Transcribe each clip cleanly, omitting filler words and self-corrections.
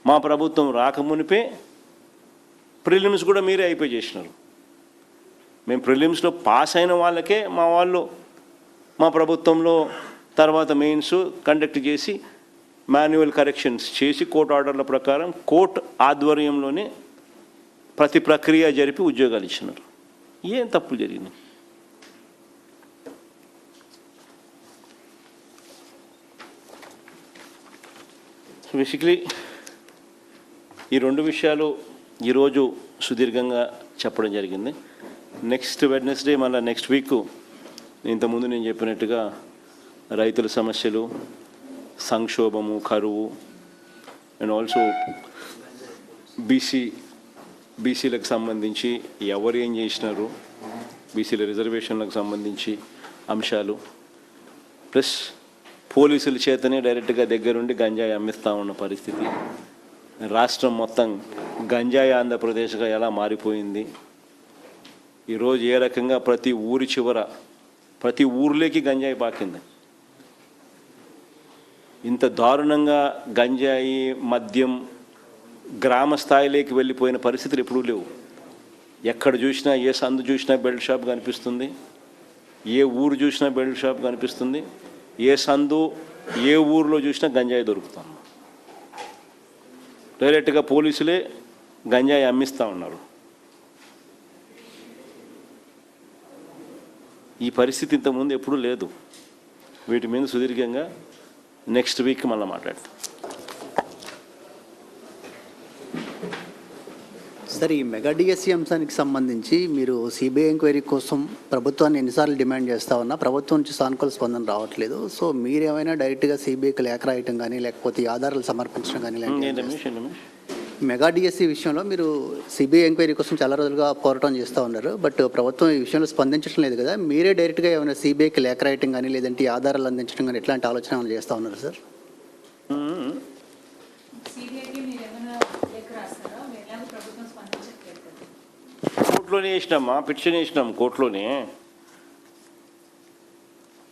మా ప్రభుత్వం రాకమునిపే ప్రిలిమ్స్ కూడా మీరే అయిపోయి చేసినారు. మేము ప్రిలిమ్స్లో పాస్ అయిన వాళ్ళకే మా ప్రభుత్వంలో తర్వాత మెయిన్స్ కండక్ట్ చేసి మాన్యువల్ కరెక్షన్స్ చేసి కోర్టు ఆర్డర్ల ప్రకారం కోర్టు ఆధ్వర్యంలోనే ప్రతి ప్రక్రియ జరిపి ఉద్యోగాలు ఇచ్చినారు. ఏం తప్పులు జరిగినాయి? బేసిక్లీ ఈ రెండు విషయాలు ఈరోజు సుదీర్ఘంగా చెప్పడం జరిగింది. నెక్స్ట్ వెడ్నెస్డే మళ్ళీ నెక్స్ట్ వీక్ ఇంతకుముందు నేను చెప్పినట్టుగా రైతుల సమస్యలు, సంక్షోభము, కరువు అండ్ ఆల్సో బీసీలకు సంబంధించి ఎవరు ఏం చేసినారు, బీసీల రిజర్వేషన్లకు సంబంధించి అంశాలు, ప్లస్ పోలీసుల చేతనే డైరెక్ట్గా దగ్గరుండి గంజాయి అమ్మిస్తూ ఉన్న పరిస్థితి, రాష్ట్రం మొత్తం గంజాయి ఆంధ్రప్రదేశ్గా ఎలా మారిపోయింది, ఈరోజు ఏ రకంగా ప్రతి ఊరి చివర ప్రతి ఊర్లోకి గంజాయి పాకింది. ఇంత దారుణంగా గంజాయి మద్యం గ్రామ స్థాయిలోకి వెళ్ళిపోయిన పరిస్థితులు ఎప్పుడూ లేవు. ఎక్కడ చూసినా, ఏ సందు చూసినా బెల్ట్ షాప్ కనిపిస్తుంది, ఏ ఊరు చూసినా బెల్ట్ షాప్ కనిపిస్తుంది, ఏ సందు ఏ ఊరిలో చూసినా గంజాయి దొరుకుతాం. డైరెక్ట్గా పోలీసులే గంజాయి అమ్మిస్తూ ఉన్నారు. ఈ పరిస్థితి ఇంతకుముందు ఎప్పుడూ లేదు. వీటి మీద సుదీర్ఘంగా నెక్స్ట్ వీక్ మళ్ళీ మాట్లాడతాం. సార్, ఈ మెగా డిఎస్సి అంశానికి సంబంధించి మీరు సిబిఐ ఎంక్వైరీ కోసం ప్రభుత్వాన్ని ఎన్నిసార్లు డిమాండ్ చేస్తూ ఉన్నా ప్రభుత్వం నుంచి సానుకూల స్పందన రావట్లేదు. సో మీరేమైనా డైరెక్ట్గా సిబిఐకి లేఖ రాయటం కానీ లేకపోతే ఆధారాలు సమర్పించడం కానీ మెగా డిఎస్సి విషయంలో మీరు సిబిఐ ఎంక్వైరీ కోసం చాలా రోజులుగా పోరాటం చేస్తూ ఉన్నారు. బట్ ప్రభుత్వం ఈ విషయంలో స్పందించడం లేదు కదా. మీరే డైరెక్ట్గా ఏమైనా సిబిఐకి లేఖ రాయటం కానీ లేదంటే ఆధారాలు అందించడం కానీ ఎట్లాంటి ఆలోచన ఏమైనా చేస్తూ ఉన్నారు సార్? కోర్టులోనే వేసినామా, పిటిషన్ వేసినాం కోర్టులోనే.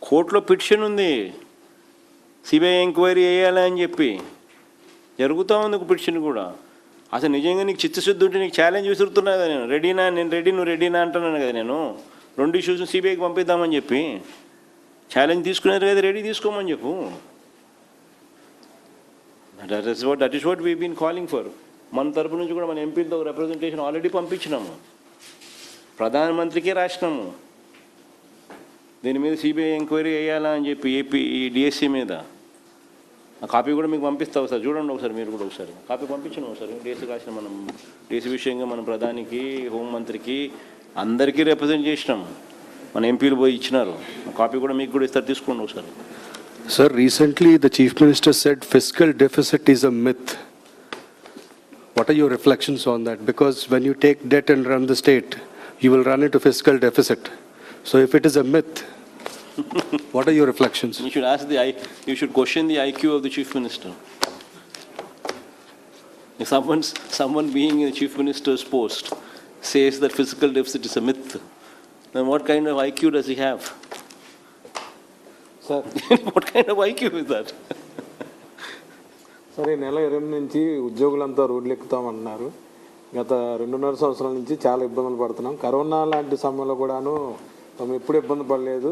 కోర్టులో పిటిషన్ ఉంది సిబిఐ ఎంక్వైరీ వేయాలని చెప్పి. జరుగుతూ ఉంది ఒక పిటిషన్ కూడా. అసలు నిజంగా నీకు చిత్తశుద్ధి ఉంటే నీకు ఛాలెంజ్ విసురుతున్నా కదా నేను. నేను రెడీ, నువ్వు రెడీనా అంటున్నాను కదా నేను. 2 ఇష్యూస్ సిబిఐకి పంపిద్దామని చెప్పి ఛాలెంజ్ తీసుకున్నారు కదా, రెడీ తీసుకోమని చెప్పు. That is what we been calling for. మన తరపు నుంచి కూడా మన ఎంపీలతో రిప్రజెంటేషన్ ఆల్రెడీ పంపించినాము, ప్రధానమంత్రికి రాసినాము. దీని మీద సిబిఐ ఎంక్వైరీ వేయాలా అని చెప్పి ఏపీ డిఎస్సి మీద. ఆ కాపీ కూడా మీకు పంపిస్తావు సార్, చూడండి ఒకసారి మీరు కూడా ఒకసారి కాపీ పంపించినాం ఒకసారి. డిఎస్సి రాసిన మనం డిఎస్సి విషయంగా మన ప్రధానికి, హోంమంత్రికి అందరికీ రిప్రజెంట్ చేసినాం. మన ఎంపీలు పోయి ఇచ్చినారు. ఆ కాపీ కూడా మీకు కూడా ఇస్తారు, తీసుకోండి ఒకసారి. Sir, recently the Chief Minister said fiscal deficit is a myth. What are your reflections on that? Because when you take debt and run the state, you will run into fiscal deficit. So if it is a myth, what are your reflections? You should question the IQ of the Chief Minister. If someone being in the Chief Minister's post says that fiscal deficit is a myth, then what kind of IQ does he have? Sir, what kind of IQ is that? సరే, ఈ నెల 20 నుంచి ఉద్యోగులంతా రోడ్లు ఎక్కుతామన్నారు. గత 2.5 సంవత్సరాల నుంచి చాలా ఇబ్బందులు పడుతున్నాం. కరోనా లాంటి సమయంలో కూడాను మనం ఎప్పుడు ఇబ్బంది పడలేదు.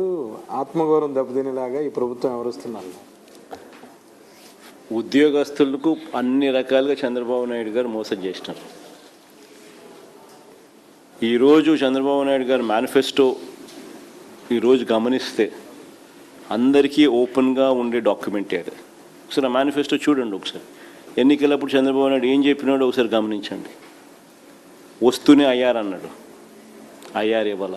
ఆత్మగౌరవం దెబ్బతినేలాగా ఈ ప్రభుత్వం వ్యవహరిస్తున్నారు. ఉద్యోగస్తులకు అన్ని రకాలుగా చంద్రబాబు నాయుడు గారు మోసం చేసినారు. ఈరోజు చంద్రబాబు నాయుడు గారు మేనిఫెస్టో ఈరోజు గమనిస్తే అందరికీ ఓపెన్గా ఉండే డాక్యుమెంట్ అది. ఒకసారి ఆ మేనిఫెస్టో చూడండి ఒకసారి. ఎన్నికలప్పుడు చంద్రబాబు నాయుడు ఏం చెప్పినాడో ఒకసారి గమనించండి. వస్తూనే ఐఆర్ అన్నాడు, ఐఆర్ ఇవ్వాల.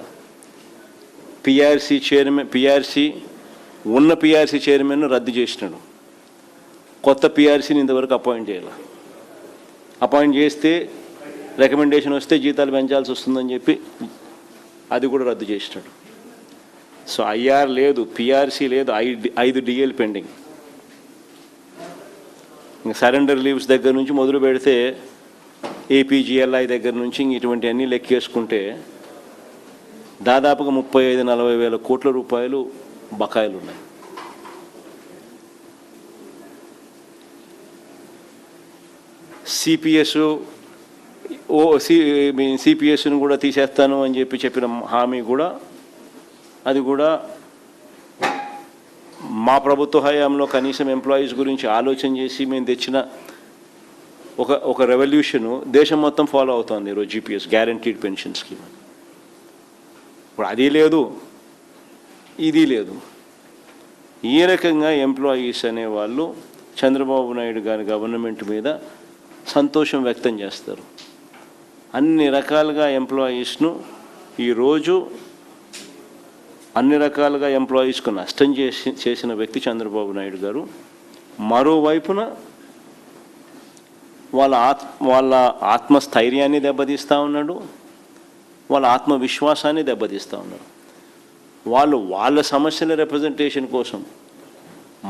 ఉన్న పిఆర్సీ చైర్మన్ రద్దు చేసినాడు. కొత్త పిఆర్సీని ఇంతవరకు అపాయింట్ చేయాలి. అపాయింట్ చేస్తే రికమెండేషన్ వస్తే జీతాలు పెంచాల్సి వస్తుందని చెప్పి అది కూడా రద్దు చేసినాడు. సో ఐఆర్ లేదు, పిఆర్సీ లేదు, 5 డిఎల్ పెండింగ్. ఇంకా సరెండర్ లీవ్స్ దగ్గర నుంచి మొదలు పెడితే ఏపీజీఎల్ఐ దగ్గర నుంచి ఇటువంటి అన్నీ లెక్కేసుకుంటే దాదాపుగా 35-40 వేల కోట్ల రూపాయలు బకాయిలు ఉన్నాయి. సిపిఎస్ సిపిఎస్ను కూడా తీసేస్తాను అని చెప్పిన హామీ కూడా అది కూడా మా ప్రభుత్వ హయాంలో కనీసం ఎంప్లాయీస్ గురించి ఆలోచన చేసి మేము తెచ్చిన ఒక రెవల్యూషను దేశం మొత్తం ఫాలో అవుతుంది ఈరోజు జీపీఎస్ గ్యారంటీడ్ పెన్షన్ స్కీమ్. ఇప్పుడు అది లేదు, ఇది లేదు. ఈ రకంగా ఎంప్లాయీస్ అనేవాళ్ళు చంద్రబాబు నాయుడు గారి గవర్నమెంట్ మీద సంతోషం వ్యక్తం చేస్తారు. అన్ని రకాలుగా ఎంప్లాయీస్ను ఈరోజు అన్ని రకాలుగా ఎంప్లాయీస్కు నష్టం చేసిన వ్యక్తి చంద్రబాబు నాయుడు గారు. మరోవైపున వాళ్ళ ఆత్మస్థైర్యాన్ని దెబ్బతీస్తూ ఉన్నాడు, వాళ్ళ ఆత్మవిశ్వాసాన్ని దెబ్బతీస్తూ ఉన్నాడు. వాళ్ళ సమస్యల రిప్రజెంటేషన్ కోసం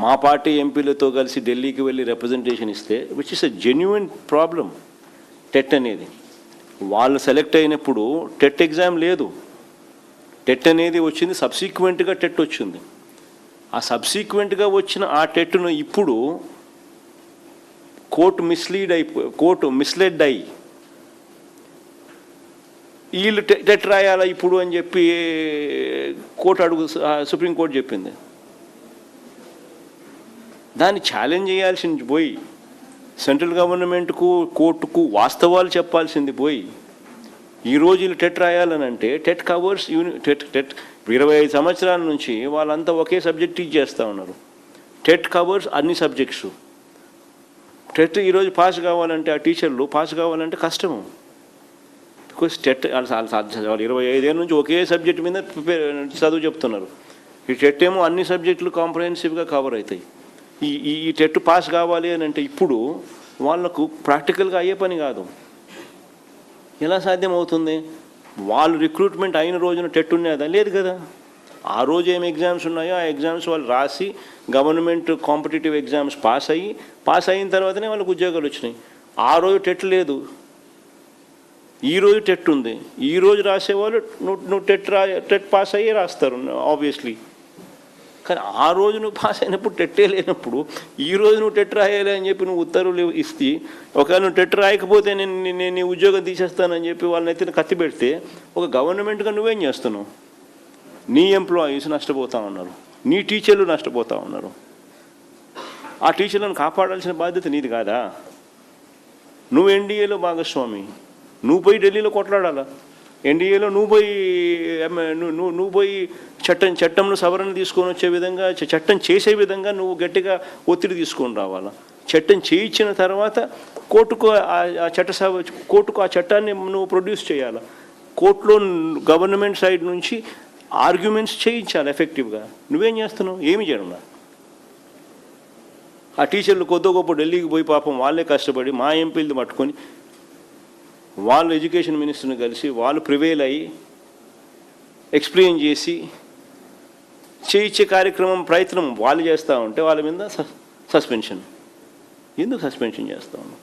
మా పార్టీ ఎంపీలతో కలిసి ఢిల్లీకి వెళ్ళి రిప్రజెంటేషన్ ఇస్తే which is a genuine problem. TET అనేది వాళ్ళు సెలెక్ట్ అయినప్పుడు టెట్ ఎగ్జామ్ లేదు. టెట్ అనేది వచ్చింది సబ్సీక్వెంట్గా టెట్ వచ్చింది. ఆ సబ్సీక్వెంట్గా వచ్చిన ఆ టెట్ను ఇప్పుడు కోర్టు మిస్లెడ్ అయ్యి వీళ్ళు టెట్ రాయాలా ఇప్పుడు అని చెప్పి సుప్రీంకోర్టు చెప్పింది. దాన్ని ఛాలెంజ్ చేయాల్సింది పోయి సెంట్రల్ గవర్నమెంట్కు కోర్టుకు వాస్తవాలు చెప్పాల్సింది పోయి ఈరోజు వీళ్ళు టెట్ రాయాలని అంటే టెట్ కవర్స్ టెట్ 25 సంవత్సరాల నుంచి వాళ్ళంతా ఒకే సబ్జెక్ట్ టీచ్ చేస్తూ ఉన్నారు. టెట్ కవర్స్ అన్ని సబ్జెక్ట్స్. టెట్ ఈరోజు పాస్ కావాలంటే ఆ టీచర్లు పాస్ కావాలంటే కష్టము. బికాస్ టెట్ వాళ్ళు 25 ఏళ్ళ నుంచి ఒకే సబ్జెక్ట్ మీద చదువు చెప్తున్నారు. ఈ టెట్ ఏమో అన్ని సబ్జెక్టులు కాంప్రహెన్సివ్గా కవర్ అవుతాయి. ఈ టెట్ పాస్ కావాలి అని అంటే ఇప్పుడు వాళ్ళకు ప్రాక్టికల్గా అయ్యే పని కాదు. ఎలా సాధ్యమవుతుంది? వాళ్ళు రిక్రూట్మెంట్ అయిన రోజున టెట్ ఉన్నదా? లేదు కదా. ఆ రోజు ఏం ఎగ్జామ్స్ ఉన్నాయో ఆ ఎగ్జామ్స్ వాళ్ళు రాసి గవర్నమెంట్ కాంపిటేటివ్ ఎగ్జామ్స్ పాస్ అయిన తర్వాతనే వాళ్ళకి ఉద్యోగాలు వచ్చినాయి. ఆ రోజు టెట్ లేదు, ఈరోజు టెట్ ఉంది. ఈరోజు రాసేవాళ్ళు నువ్వు టెట్ పాస్ అయ్యి రాస్తారు ఆబ్వియస్లీ. కానీ ఆ రోజు నువ్వు పాస్ అయినప్పుడు టెట్టే లేనప్పుడు ఈరోజు నువ్వు టెట్ రాయాలి అని చెప్పి నువ్వు ఉత్తర్వులు ఇస్తే ఒకవేళ నువ్వు టెట్ రాయకపోతే నేను నీ ఉద్యోగం తీసేస్తానని చెప్పి వాళ్ళని ఎత్తిన కత్తి పెడితే ఒక గవర్నమెంట్గా నువ్వేం చేస్తున్నావు? నీ ఎంప్లాయీస్ నష్టపోతూ ఉన్నారు, నీ టీచర్లు నష్టపోతూ ఉన్నారు. ఆ టీచర్లను కాపాడాల్సిన బాధ్యత నీది కాదా? నువ్వు ఎన్డీఏలో భాగస్వామి, నువ్వు పోయి ఢిల్లీలో కొట్లాడాలా. ఎన్డీఏలో నువ్వు పోయి చట్టంలో సవరణ తీసుకొని వచ్చే విధంగా చట్టం చేసే విధంగా నువ్వు గట్టిగా ఒత్తిడి తీసుకొని రావాలా. చట్టం చేయించిన తర్వాత కోర్టుకు ఆ చట్టాన్ని నువ్వు ప్రొడ్యూస్ చేయాలా. కోర్టులో గవర్నమెంట్ సైడ్ నుంచి ఆర్గ్యుమెంట్స్ చేయించాలి ఎఫెక్టివ్గా. నువ్వేం చేస్తున్నావు? ఏమి చేయడం. ఆ టీచర్లు కొద్ది గొప్ప ఢిల్లీకి పోయి పాపం వాళ్ళే కష్టపడి మా ఎంపీలు పట్టుకొని వాళ్ళు ఎడ్యుకేషన్ మినిస్టర్ని కలిసి వాళ్ళు ప్రివేల్ అయ్యి ఎక్స్ప్లెయిన్ చేసి చేయించే ప్రయత్నం వాళ్ళు చేస్తూ ఉంటే వాళ్ళ మీద సస్పెన్షన్. ఎందుకు సస్పెన్షన్ చేస్తూ ఉన్నాం?